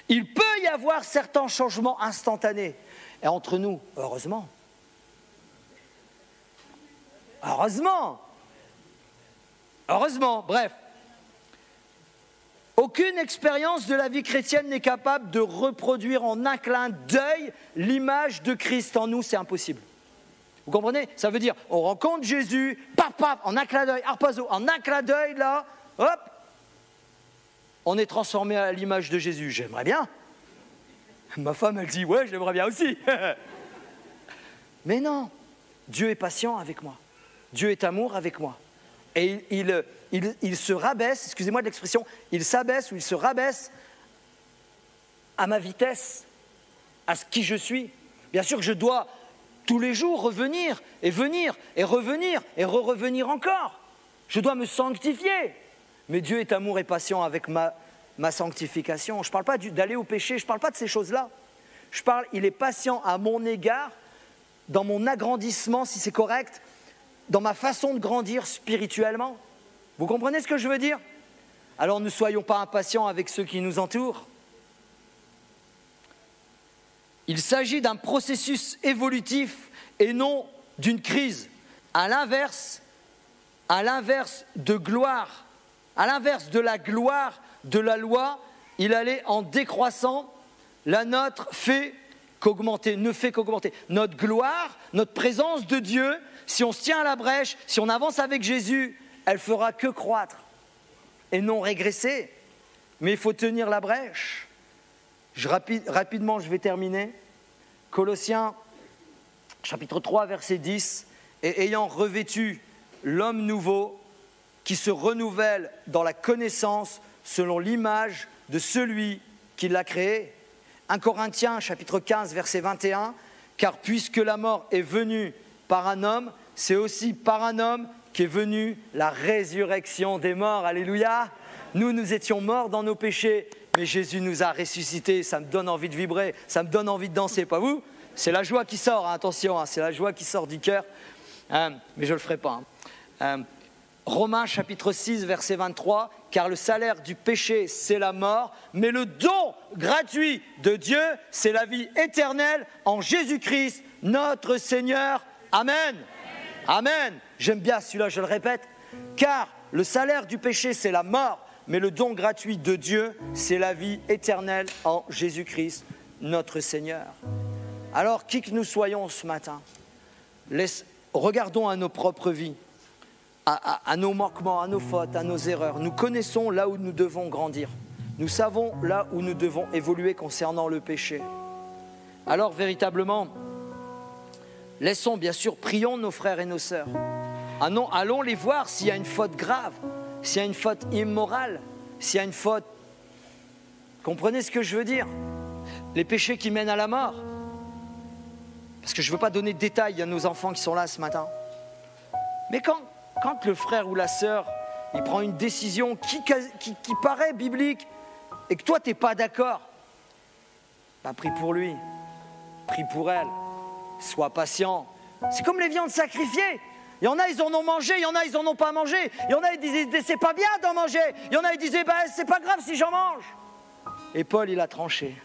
Il peut y avoir certains changements instantanés. Et entre nous, heureusement. Heureusement. Heureusement, bref. Aucune expérience de la vie chrétienne n'est capable de reproduire en un clin d'œil l'image de Christ en nous, c'est impossible. Vous comprenez? Ça veut dire, on rencontre Jésus, paf, paf, en un clin d'œil, harpazo, en un clin d'œil, là, hop, on est transformé à l'image de Jésus. J'aimerais bien. Ma femme, elle dit, ouais, j'aimerais bien aussi. Mais non, Dieu est patient avec moi. Dieu est amour avec moi. Et il se rabaisse, excusez-moi de l'expression, il s'abaisse ou il se rabaisse à ma vitesse, à ce qui je suis. Bien sûr que je dois tous les jours revenir et venir et revenir et revenir encore. Je dois me sanctifier. Mais Dieu est amour et patient avec ma sanctification. Je ne parle pas d'aller au péché, je ne parle pas de ces choses-là. Je parle, il est patient à mon égard, dans mon agrandissement, si c'est correct, dans ma façon de grandir spirituellement. Vous comprenez ce que je veux dire? Alors ne soyons pas impatients avec ceux qui nous entourent. Il s'agit d'un processus évolutif et non d'une crise. À l'inverse de gloire, à l'inverse de la gloire de la loi, il allait en décroissant. La nôtre ne fait qu'augmenter. Notre gloire, notre présence de Dieu, si on se tient à la brèche, si on avance avec Jésus, elle fera que croître et non régresser. Mais il faut tenir la brèche. Rapidement, je vais terminer. Colossiens, chapitre 3, verset 10. Et ayant revêtu l'homme nouveau qui se renouvelle dans la connaissance selon l'image de celui qui l'a créé. 1 Corinthiens, chapitre 15, verset 21. Car puisque la mort est venue par un homme, c'est aussi par un homme qu'est venue la résurrection des morts. Alléluia. Nous étions morts dans nos péchés, mais Jésus nous a ressuscités. Ça me donne envie de vibrer, ça me donne envie de danser, pas vous? C'est la joie qui sort, hein, attention, hein, c'est la joie qui sort du cœur, mais je ne le ferai pas. Romains chapitre 6, verset 23, car le salaire du péché, c'est la mort, mais le don gratuit de Dieu, c'est la vie éternelle en Jésus-Christ, notre Seigneur. Amen. Amen. J'aime bien celui-là, je le répète. Car le salaire du péché, c'est la mort, mais le don gratuit de Dieu, c'est la vie éternelle en Jésus-Christ, notre Seigneur. Alors, qui que nous soyons ce matin, regardons à nos propres vies, à nos manquements, à nos fautes, à nos erreurs. Nous connaissons là où nous devons grandir. Nous savons là où nous devons évoluer concernant le péché. Alors, véritablement, laissons, bien sûr, prions nos frères et nos sœurs. Allons les voir s'il y a une faute grave, s'il y a une faute immorale, s'il y a une faute... Comprenez ce que je veux dire? Les péchés qui mènent à la mort. Parce que je ne veux pas donner de détails à nos enfants qui sont là ce matin. Mais quand le frère ou la sœur, il prend une décision qui paraît biblique et que toi, tu n'es pas d'accord, prie pour lui, prie pour elle, sois patient. C'est comme les viandes sacrifiées. Il y en a, ils en ont mangé, il y en a, ils n'en ont pas mangé. Il y en a, ils disaient, c'est pas bien d'en manger. Il y en a, ils disaient, c'est pas grave si j'en mange. Et Paul, il a tranché.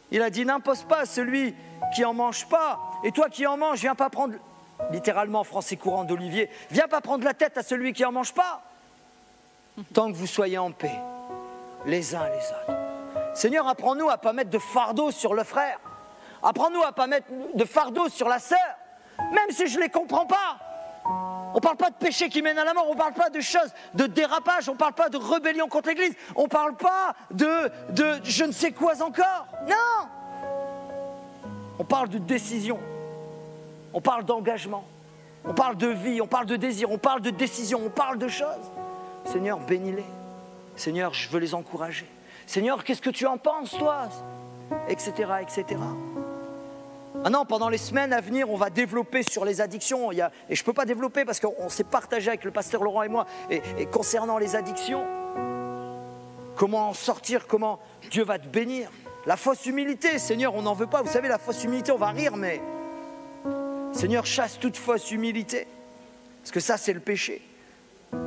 Il a dit, n'impose pas à celui qui n'en mange pas. Et toi qui en manges, viens pas prendre, littéralement français courant d'Olivier, viens pas prendre la tête à celui qui n'en mange pas. Tant que vous soyez en paix, les uns les autres. Seigneur, apprends-nous à ne pas mettre de fardeau sur le frère. Apprends-nous à ne pas mettre de fardeau sur la sœur, même si je ne les comprends pas. On ne parle pas de péché qui mène à la mort, on ne parle pas de choses, de dérapage, on ne parle pas de rébellion contre l'Église, on ne parle pas de je ne sais quoi encore. Non! On parle de décision, on parle d'engagement, on parle de vie, on parle de désir, on parle de décision, on parle de choses. Seigneur, bénis-les. Seigneur, je veux les encourager. Seigneur, qu'est-ce que tu en penses, toi? Etc., etc. Maintenant, pendant les semaines à venir, on va développer sur les addictions. Et je ne peux pas développer parce qu'on s'est partagé avec le pasteur Laurent et moi et concernant les addictions. Comment en sortir, comment Dieu va te bénir. La fausse humilité, Seigneur, on n'en veut pas. Vous savez, la fausse humilité, on va rire, mais Seigneur, chasse toute fausse humilité. Parce que ça, c'est le péché.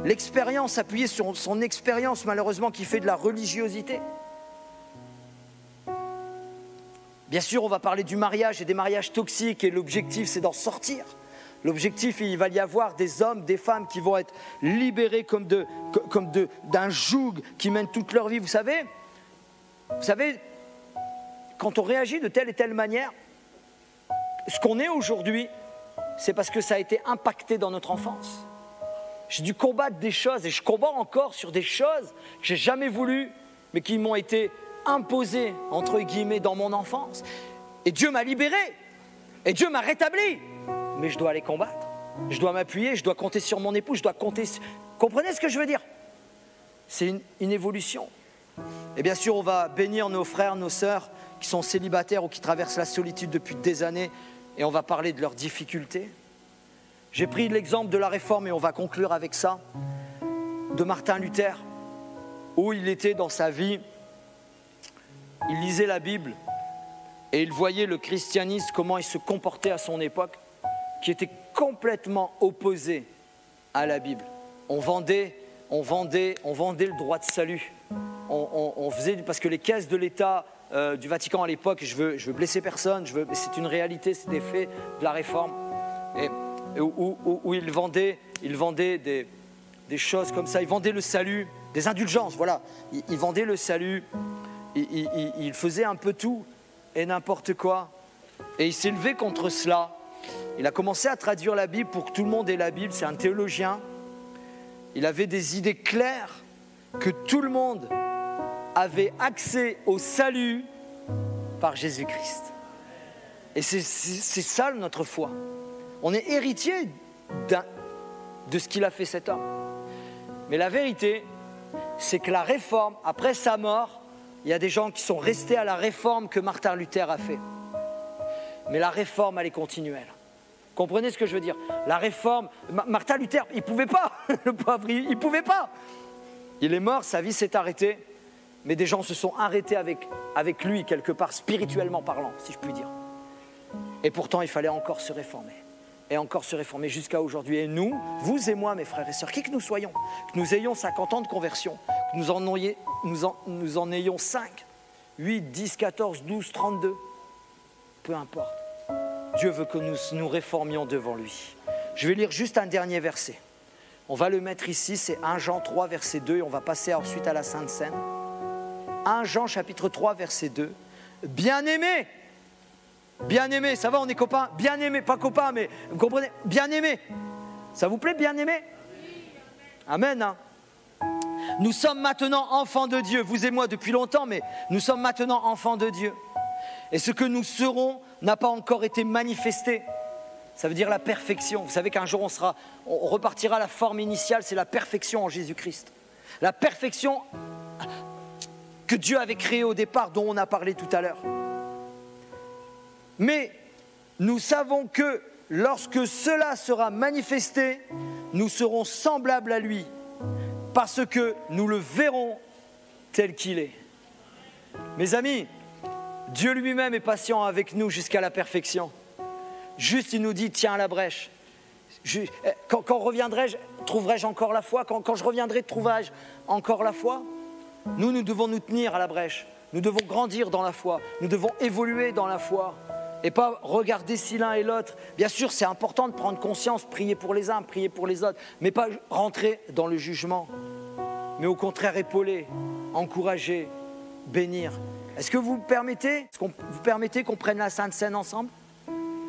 L'expérience, appuyer sur son expérience, malheureusement, qui fait de la religiosité. Bien sûr, on va parler du mariage et des mariages toxiques et l'objectif, c'est d'en sortir. L'objectif, il va y avoir des hommes, des femmes qui vont être libérés comme d'un joug qui mène toute leur vie. Vous savez, quand on réagit de telle et telle manière, ce qu'on est aujourd'hui, c'est parce que ça a été impacté dans notre enfance. J'ai dû combattre des choses et je combats encore sur des choses que j'ai jamais voulu, mais qui m'ont été imposées, entre guillemets, dans mon enfance. Et Dieu m'a libéré. Et Dieu m'a rétabli. Mais je dois les combattre. Je dois m'appuyer, je dois compter sur mon époux, je dois compter... Comprenez ce que je veux dire? C'est une évolution. Et bien sûr, on va bénir nos frères, nos sœurs qui sont célibataires ou qui traversent la solitude depuis des années. Et on va parler de leurs difficultés. J'ai pris l'exemple de la Réforme et on va conclure avec ça. De Martin Luther, où il était dans sa vie. Il lisait la Bible et il voyait le christianisme, comment il se comportait à son époque, qui était complètement opposé à la Bible. On vendait le droit de salut. On faisait, parce que les caisses de l'État du Vatican à l'époque, je veux blesser personne, c'est une réalité, c'est des faits de la Réforme, où ils vendaient des choses comme ça, ils vendaient le salut, des indulgences, voilà. Ils vendaient le salut, ils faisaient un peu tout et n'importe quoi. Et il s'est levé contre cela. Il a commencé à traduire la Bible pour que tout le monde ait la Bible. C'est un théologien. Il avait des idées claires que tout le monde avait accès au salut par Jésus-Christ. Et c'est ça notre foi. On est héritier de ce qu'il a fait cet homme. Mais la vérité, c'est que la Réforme, après sa mort, il y a des gens qui sont restés à la Réforme que Martin Luther a fait. Mais la Réforme, elle est continuelle. Comprenez ce que je veux dire? La Réforme, Martin Luther, il ne pouvait pas, le pauvre, il ne pouvait pas. Il est mort, sa vie s'est arrêtée, mais des gens se sont arrêtés avec lui, quelque part, spirituellement parlant, si je puis dire. Et pourtant, il fallait encore se réformer. Et encore se réformer jusqu'à aujourd'hui. Et nous, vous et moi, mes frères et sœurs, qui que nous soyons, que nous ayons 50 ans de conversion, que nous en ayons 5, 8, 10, 14, 12, 32, peu importe. Dieu veut que nous nous réformions devant lui. Je vais lire juste un dernier verset. On va le mettre ici, c'est 1 Jean 3, verset 2, et on va passer ensuite à la Sainte Seine. 1 Jean, chapitre 3, verset 2. Bien-aimés, bien-aimés, ça va, on est copains? Bien-aimés, pas copains, mais vous comprenez? Bien-aimés. Ça vous plaît, bien-aimés? Amen. Hein? Nous sommes maintenant enfants de Dieu. Vous et moi depuis longtemps, mais nous sommes maintenant enfants de Dieu. Et ce que nous serons n'a pas encore été manifesté. Ça veut dire la perfection. Vous savez qu'un jour on repartira à la forme initiale, c'est la perfection en Jésus-Christ. La perfection que Dieu avait créée au départ, dont on a parlé tout à l'heure. Mais nous savons que lorsque cela sera manifesté, nous serons semblables à lui, parce que nous le verrons tel qu'il est. Mes amis, Dieu lui-même est patient avec nous jusqu'à la perfection. Juste, il nous dit, tiens à la brèche. Quand reviendrai-je, trouverai-je encore la foi? Quand je reviendrai, trouverai-je encore la foi? Nous devons nous tenir à la brèche. Nous devons grandir dans la foi. Nous devons évoluer dans la foi. Et pas regarder si l'un et l'autre. Bien sûr, c'est important de prendre conscience, prier pour les uns, prier pour les autres, mais pas rentrer dans le jugement. Mais au contraire, épauler, encourager, bénir. Est-ce que vous permettez qu'on prenne la Sainte Seine ensemble?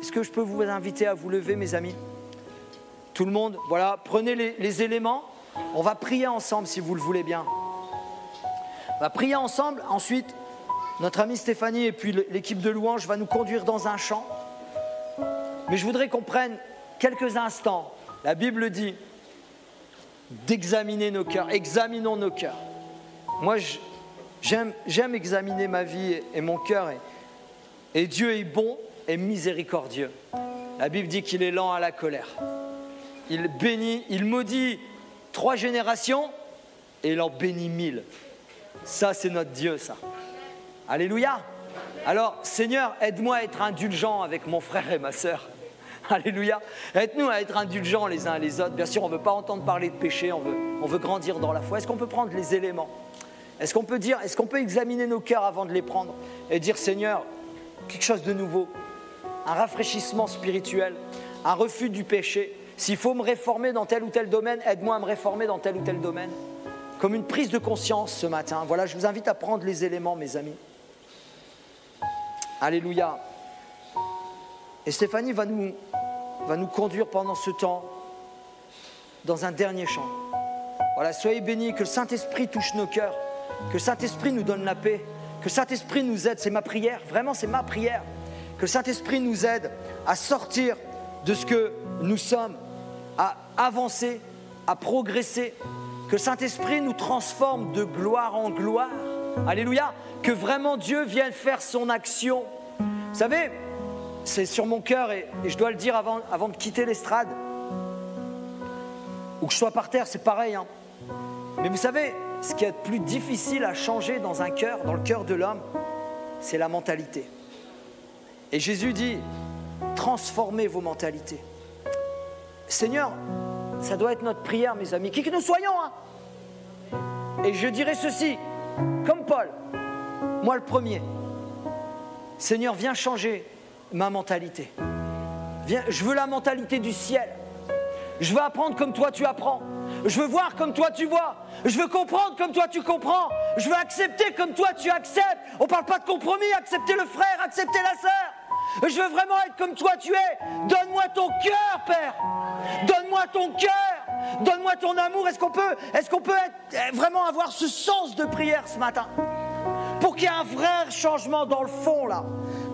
Est-ce que je peux vous inviter à vous lever, mes amis? Tout le monde, voilà, prenez les éléments. On va prier ensemble, si vous le voulez bien. On va prier ensemble. Ensuite, notre amie Stéphanie et puis l'équipe de louange va nous conduire dans un chant. Mais je voudrais qu'on prenne quelques instants. La Bible dit d'examiner nos cœurs. Examinons nos cœurs. Moi, j'aime examiner ma vie et mon cœur. Et Dieu est bon et miséricordieux. La Bible dit qu'il est lent à la colère. Il bénit, il maudit 3 générations et il en bénit 1000. Ça, c'est notre Dieu, ça. Alléluia. Alors, Seigneur, aide-moi à être indulgent avec mon frère et ma sœur. Alléluia. Aide-nous à être indulgents les uns et les autres. Bien sûr, on ne veut pas entendre parler de péché, on veut grandir dans la foi. Est-ce qu'on peut prendre les éléments? Est-ce qu'on peut examiner nos cœurs avant de les prendre et dire, Seigneur, quelque chose de nouveau, un rafraîchissement spirituel, un refus du péché. S'il faut me réformer dans tel ou tel domaine, aide-moi à me réformer dans tel ou tel domaine. Comme une prise de conscience ce matin. Voilà, je vous invite à prendre les éléments, mes amis. Alléluia. Et Stéphanie va nous conduire pendant ce temps dans un dernier chant. Voilà, soyez bénis, que le Saint-Esprit touche nos cœurs, que le Saint-Esprit nous donne la paix, que le Saint-Esprit nous aide, c'est ma prière, vraiment c'est ma prière, que le Saint-Esprit nous aide à sortir de ce que nous sommes, à avancer, à progresser, que le Saint-Esprit nous transforme de gloire en gloire, alléluia, que vraiment Dieu vienne faire son action. Vous savez, c'est sur mon cœur et je dois le dire avant de quitter l'estrade, ou que je sois par terre, c'est pareil, hein. Mais vous savez, ce qui est le plus difficile à changer dans un cœur, dans le cœur de l'homme, c'est la mentalité. Et Jésus dit, transformez vos mentalités. Seigneur, ça doit être notre prière, mes amis, qui que nous soyons, hein. Et je dirais ceci, comme Paul, moi le premier, Seigneur, viens changer ma mentalité. Viens, je veux la mentalité du ciel. Je veux apprendre comme toi tu apprends. Je veux voir comme toi tu vois. Je veux comprendre comme toi tu comprends. Je veux accepter comme toi tu acceptes. On ne parle pas de compromis, accepter le frère, accepter la sœur. Je veux vraiment être comme toi tu es. Donne-moi ton cœur, Père. Donne-moi ton cœur. Donne-moi ton amour. Est-ce qu'on peut vraiment avoir ce sens de prière ce matin? Pour qu'il y ait un vrai changement dans le fond, là.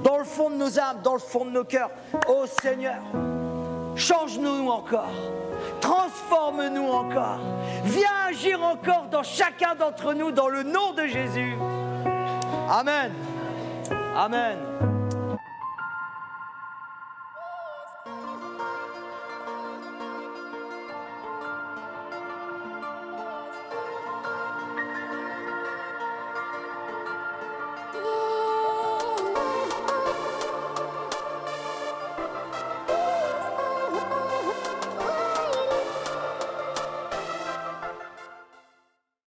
Dans le fond de nos âmes, dans le fond de nos cœurs. Oh Seigneur, change-nous encore. Transforme-nous encore. Viens agir encore dans chacun d'entre nous dans le nom de Jésus. Amen. Amen.